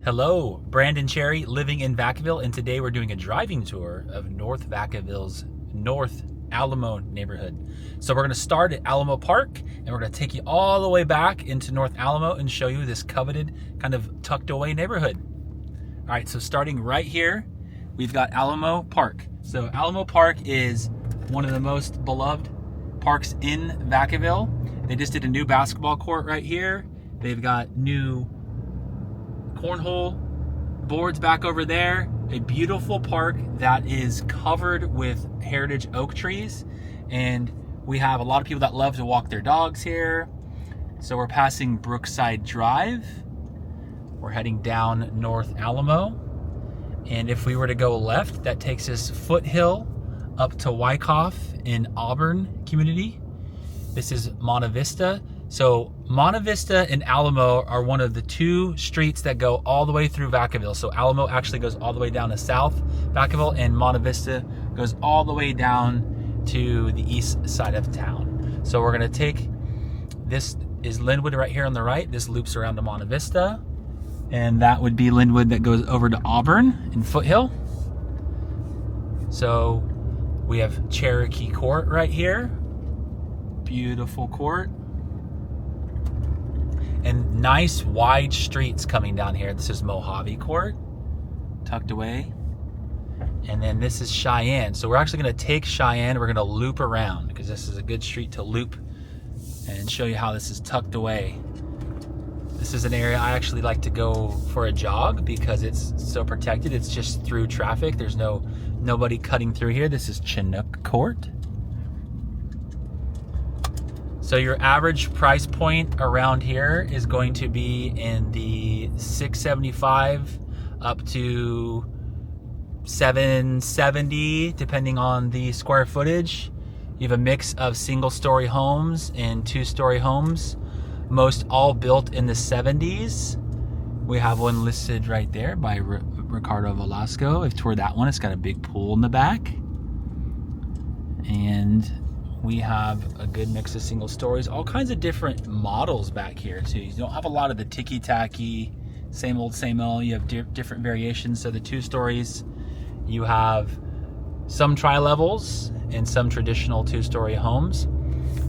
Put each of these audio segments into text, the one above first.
Hello, Brandon Cherry, living in Vacaville, and today we're doing a driving tour of North Vacaville's North Alamo neighborhood. So we're going to start at Alamo Park, and we're going to take you all the way back into North Alamo and show you this coveted, kind of tucked away neighborhood. All right, so starting right here, we've got Alamo Park. So Alamo Park is one of the most beloved parks in Vacaville. They just did a new basketball court right here. They've got new cornhole boards back over there. A beautiful park that is covered with heritage oak trees, and we have a lot of people that love to walk their dogs here. So we're passing Brookside Drive. We're heading down North Alamo, and if we were to go left, that takes us foothill up to Wyckoff in Auburn community. This is Monte Vista. So Monte Vista and Alamo are one of the two streets that go all the way through Vacaville. So Alamo actually goes all the way down to South Vacaville, and Monte Vista goes all the way down to the east side of town. So we're gonna take, this is Linwood right here on the right. This loops around to Monte Vista, and that would be Linwood that goes over to Auburn in Foothill. So we have Cherokee Court right here. Beautiful court. And nice wide streets coming down here. This is Mojave Court, tucked away. And then this is Cheyenne. So we're actually gonna take Cheyenne, we're gonna loop around because this is a good street to loop and show you how this is tucked away. This is an area I actually like to go for a jog because it's so protected. It's just through traffic. There's nobody cutting through here. This is Chinook Court. So your average price point around here is going to be in the $675 up to $770, depending on the square footage. You have a mix of single-story homes and two-story homes, most all built in the 70s. We have one listed right there by Ricardo Velasco. I've toured that one. It's got a big pool in the back. And we have a good mix of single stories, all kinds of different models back here too. You don't have a lot of the ticky-tacky, same old, you have different variations. So the 2 stories, you have some tri-levels and some traditional 2-story homes.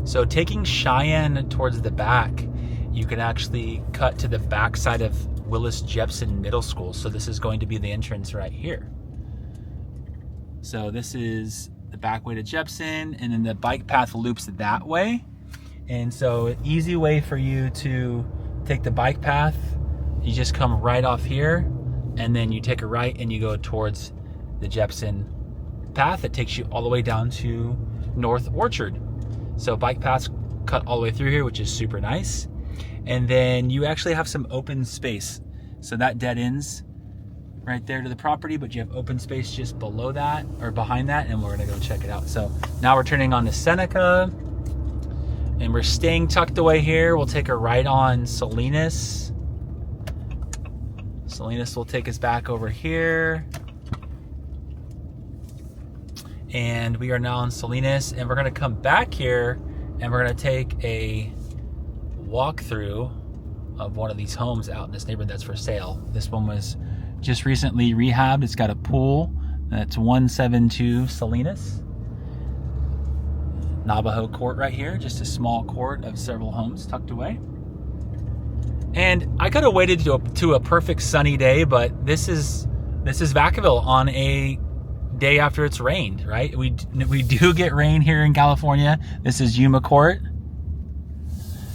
So taking Cheyenne towards the back, you can actually cut to the back side of Willis Jepson Middle School. So this is going to be the entrance right here. So this is the back way to Jepson, and then the bike path loops that way. And so an easy way for you to take the bike path, you just come right off here, and then you take a right and you go towards the Jepson path that takes you all the way down to North Orchard. So bike paths cut all the way through here, which is super nice. And then you actually have some open space. So that dead ends right there to the property, but you have open space just below that or behind that, and we're gonna go check it out. So now we're turning on to Seneca, and we're staying tucked away here. We'll take a right on Salinas. Salinas will take us back over here. And we are now on Salinas, and we're gonna come back here, and we're gonna take a walkthrough of one of these homes out in this neighborhood that's for sale. This one was just recently rehabbed. It's got a pool. That's 172 Salinas. Navajo Court right here, just a small court of several homes tucked away. And I could have waited to a perfect sunny day, but this is Vacaville on a day after it's rained, right? We do get rain here in California. This is Yuma Court.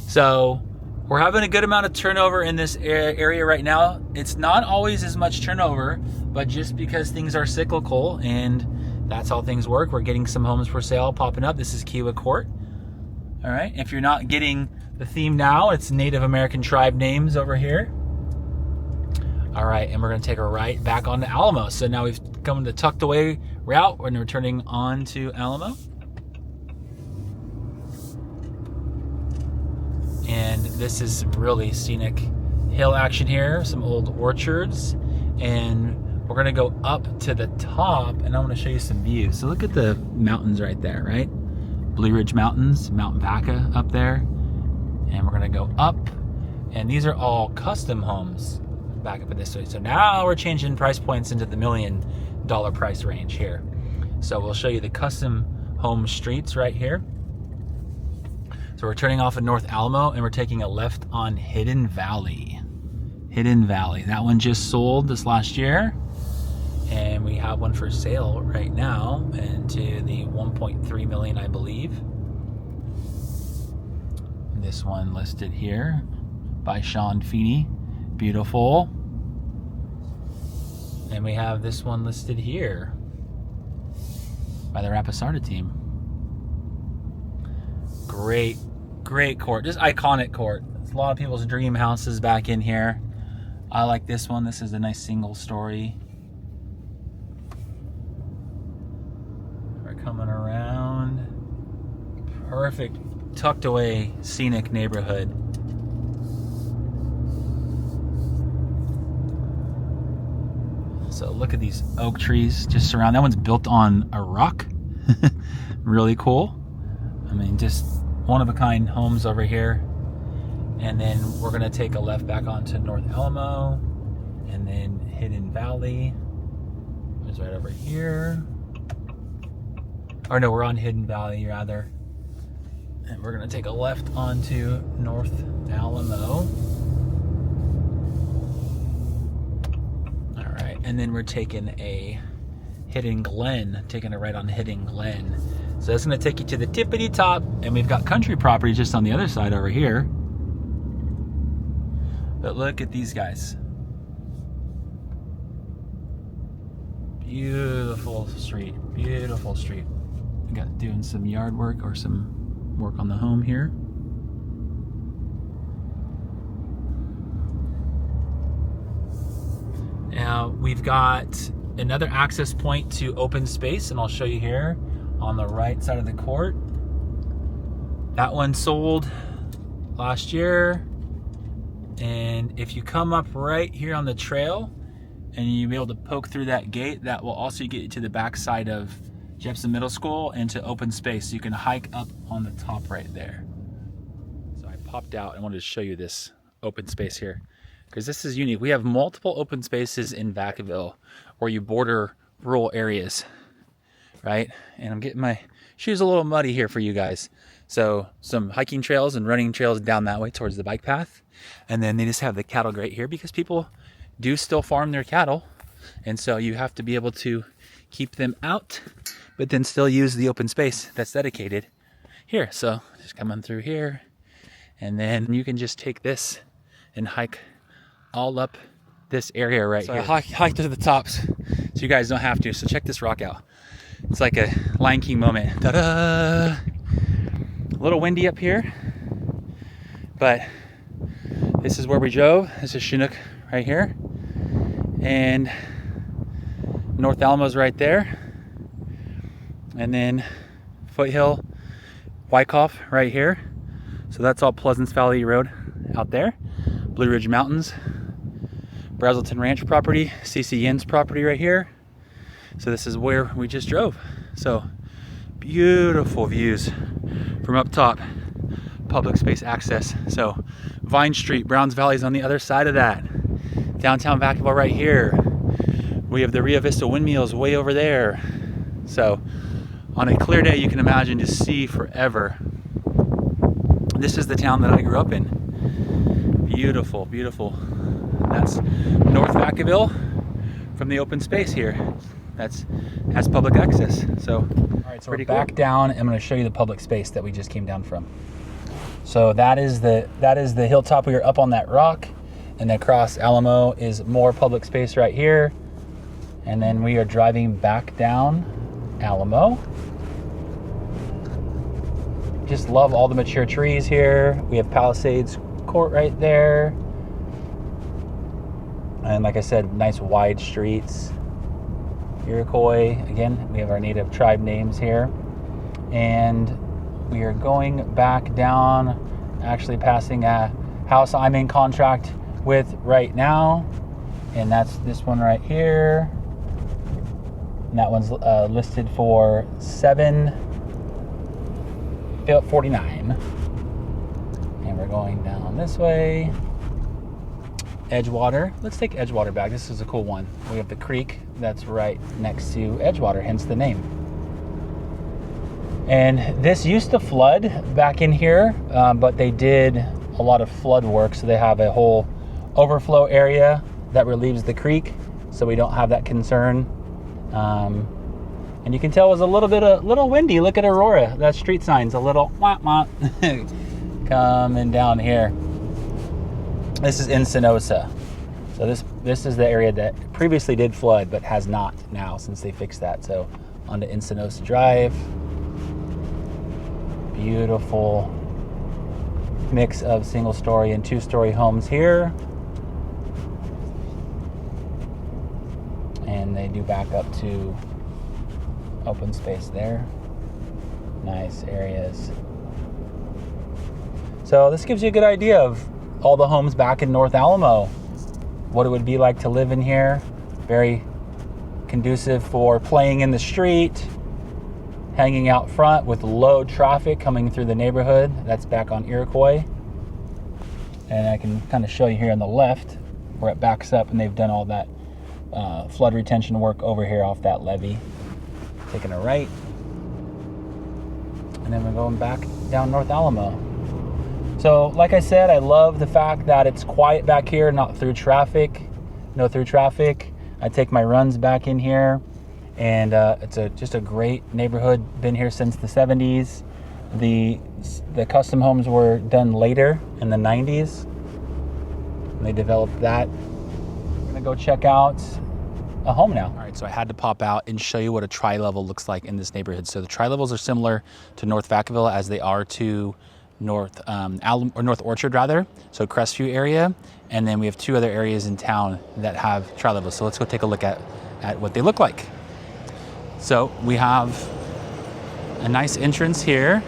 So we're having a good amount of turnover in this area right now. It's not always as much turnover, but just because things are cyclical and that's how things work, we're getting some homes for sale popping up. This is Kiwa Court. All right, if you're not getting the theme now, it's Native American tribe names over here. All right, and we're gonna take a right back onto Alamo. So now we've come to tucked away route when we're turning on to Alamo. And this is some really scenic hill action here, some old orchards, and we're gonna go up to the top, and I wanna show you some views. So look at the mountains right there, right? Blue Ridge Mountains, Mount Vaca up there. And we're gonna go up, and these are all custom homes back up this way. So now we're changing price points into the $1 million price range here. So we'll show you the custom home streets right here. So we're turning off at North Alamo and we're taking a left on Hidden Valley. Hidden Valley. That one just sold this last year. And we have one for sale right now into the 1.3 million, I believe. This one listed here by Sean Feeney. Beautiful. And we have this one listed here by the Rapisarda team. Great, great court. Just iconic court. It's a lot of people's dream houses back in here. I like this one. This is a nice single story. We're coming around. Perfect, tucked away, scenic neighborhood. So look at these oak trees just surround. That one's built on a rock. Really cool. I mean, just one of a kind homes over here. And then we're gonna take a left back onto North Alamo, and then Hidden Valley is right over here. Or no, we're on Hidden Valley rather. And we're gonna take a left onto North Alamo. All right, and then we're taking a Hidden Glen, taking it right on Hidden Glen. So that's gonna take you to the tippity top, and we've got country property just on the other side over here. But look at these guys. Beautiful street, beautiful street. We got doing some yard work or some work on the home here. Now we've got another access point to open space, and I'll show you here on the right side of the court. That one sold last year. And if you come up right here on the trail and you'll be able to poke through that gate, that will also get you to the back side of Jefferson Middle School and to open space. So you can hike up on the top right there. So I popped out and wanted to show you this open space here because this is unique. We have multiple open spaces in Vacaville where you border rural areas, right? And I'm getting my shoes a little muddy here for you guys. So some hiking trails and running trails down that way towards the bike path. And then they just have the cattle grate here because people do still farm their cattle. And so you have to be able to keep them out, but then still use the open space that's dedicated here. So just coming through here, and then you can just take this and hike all up this area right here. I hiked to the tops so you guys don't have to. So check this rock out. It's like a Lion King moment. Ta-da! A little windy up here, but this is where we drove. This is Chinook right here. And North Alamo's right there. And then Foothill, Wyckoff right here. So that's all Pleasance Valley Road out there. Blue Ridge Mountains, Brazelton Ranch property, CC Yin's property right here. So this is where we just drove. So beautiful views from up top, public space access. So Vine Street, Browns Valley is on the other side of that. Downtown Vacaville right here. We have the Rio Vista windmills way over there. So on a clear day, you can imagine to see forever. This is the town that I grew up in. Beautiful, beautiful. That's North Vacaville from the open space here. That's has public access. So, all right, so we're back down. I'm going to show you the public space that we just came down from. So that is the hilltop. We were up on that rock, and across Alamo is more public space right here. And then we are driving back down Alamo. Just love all the mature trees here. We have Palisades Court right there. And like I said, nice wide streets. Iroquois, again, we have our native tribe names here. And we are going back down, actually passing a house I'm in contract with right now. And that's this one right here. And that one's listed for $749. And we're going down this way. Edgewater. Let's take Edgewater back. This is a cool one. We have the creek that's right next to Edgewater, hence the name. And this used to flood back in here, but they did a lot of flood work. So they have a whole overflow area that relieves the creek, so we don't have that concern. And you can tell it was a little windy. Look at Aurora. That street sign's a little wah wah coming down here. This is Encinosa. So this is the area that previously did flood, but has not now since they fixed that. So onto Encinosa Drive. Beautiful mix of single-story and two-story homes here. And they do back up to open space there. Nice areas. So this gives you a good idea of all the homes back in North Alamo, what it would be like to live in here. Very conducive for playing in the street, hanging out front with low traffic coming through the neighborhood. That's back on Iroquois. And I can kind of show you here on the left where it backs up, and they've done all that flood retention work over here off that levee. Taking a right. And then we're going back down North Alamo. So like I said, I love the fact that it's quiet back here, not through traffic, no through traffic. I take my runs back in here, and it's just a great neighborhood. Been here since the 70s. The custom homes were done later in the 90s. And they developed that. I'm gonna go check out a home now. All right, so I had to pop out and show you what a tri-level looks like in this neighborhood. So the tri-levels are similar to North Vacaville as they are to North Alamo, or North Orchard rather, so Crestview area, and then we have two other areas in town that have tri-levels. So let's go take a look at what they look like. So we have a nice entrance here.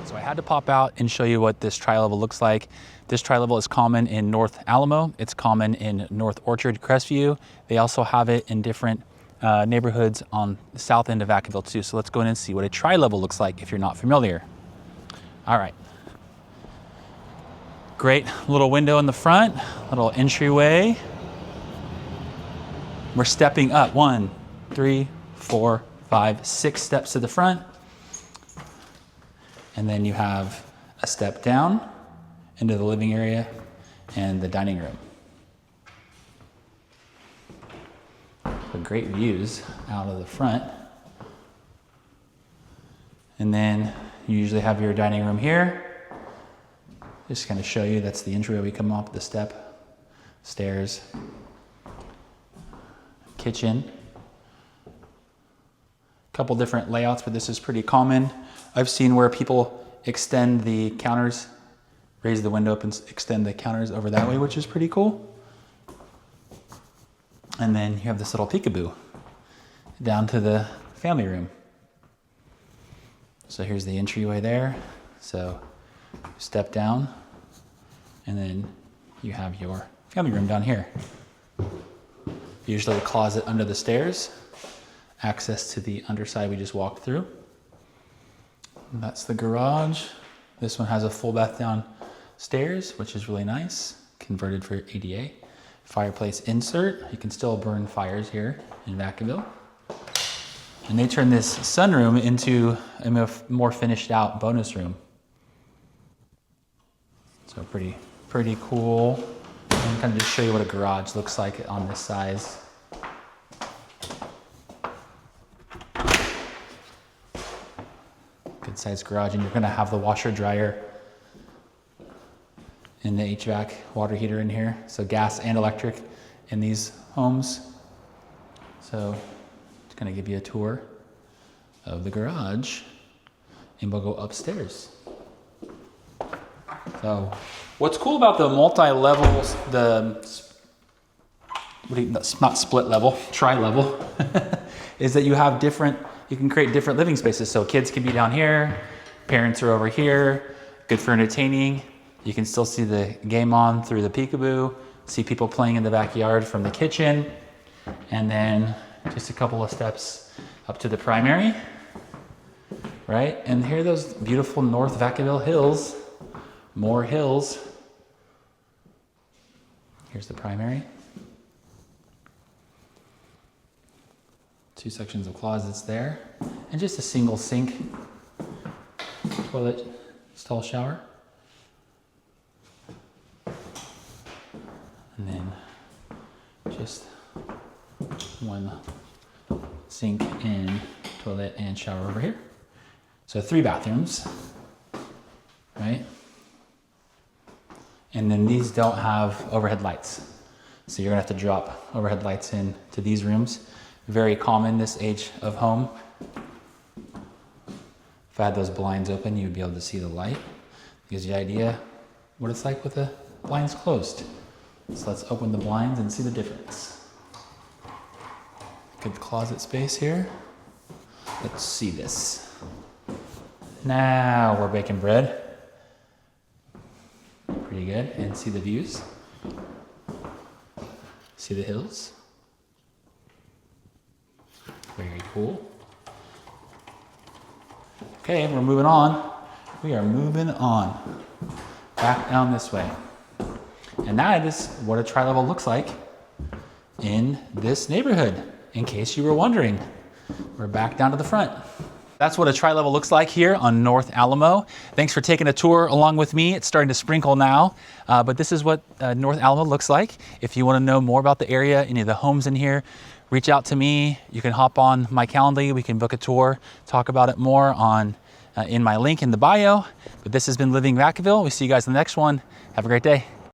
So I had to pop out and show you what this tri-level looks like. This tri-level is common in North Alamo. It's common in North Orchard, Crestview. They also have it in different neighborhoods on the south end of Vacaville too. So let's go in and see what a tri-level looks like if you're not familiar. All right. Great little window in the front, little entryway. We're stepping up 1, 3, 4, 5, 6 steps to the front. And then you have a step down into the living area and the dining room. So great views out of the front. And then you usually have your dining room here. Just kind of show you, that's the entryway. We come up the step, stairs, kitchen. A couple different layouts, but this is pretty common. I've seen where people extend the counters, raise the window up and extend the counters over that way, which is pretty cool. And then you have this little peekaboo down to the family room. So here's the entryway there. So step down, and then you have your family room down here. Usually a closet under the stairs. Access to the underside we just walked through. And that's the garage. This one has a full bath downstairs, which is really nice. Converted for ADA. Fireplace insert. You can still burn fires here in Vacaville. And they turned this sunroom into a more finished out bonus room. So pretty cool. And kind of just show you what a garage looks like on this size. Good sized garage, and you're gonna have the washer dryer and the HVAC water heater in here. So gas and electric in these homes. So it's gonna give you a tour of the garage, and we'll go upstairs. So what's cool about the multi-levels, not split level, tri-level, is that you can create different living spaces. So kids can be down here, parents are over here, good for entertaining. You can still see the game on through the peekaboo, see people playing in the backyard from the kitchen, and then just a couple of steps up to the primary, right? And here are those beautiful North Vacaville hills, more hills. Here's the primary. 2 sections of closets there, and just a single sink, toilet, stall shower. And then just one sink and toilet and shower over here. So 3 bathrooms, right? And then these don't have overhead lights. So you're gonna have to drop overhead lights in to these rooms. Very common this age of home. If I had those blinds open, you'd be able to see the light. Gives you an idea what it's like with the blinds closed. So let's open the blinds and see the difference. Good closet space here. Let's see this. Now we're baking bread. Pretty good. And see the views. See the hills. Very cool. Okay, we're moving on. We are moving on. Back down this way. And that is what a tri-level looks like in this neighborhood, in case you were wondering. We're back down to the front. That's what a tri-level looks like here on North Alamo. Thanks for taking a tour along with me. It's starting to sprinkle now, but this is what North Alamo looks like. If you want to know more about the area, any of the homes in here, reach out to me. You can hop on my calendar. We can book a tour, talk about it more on in my link in the bio. But this has been Living Vacaville. We'll see you guys in the next one. Have a great day.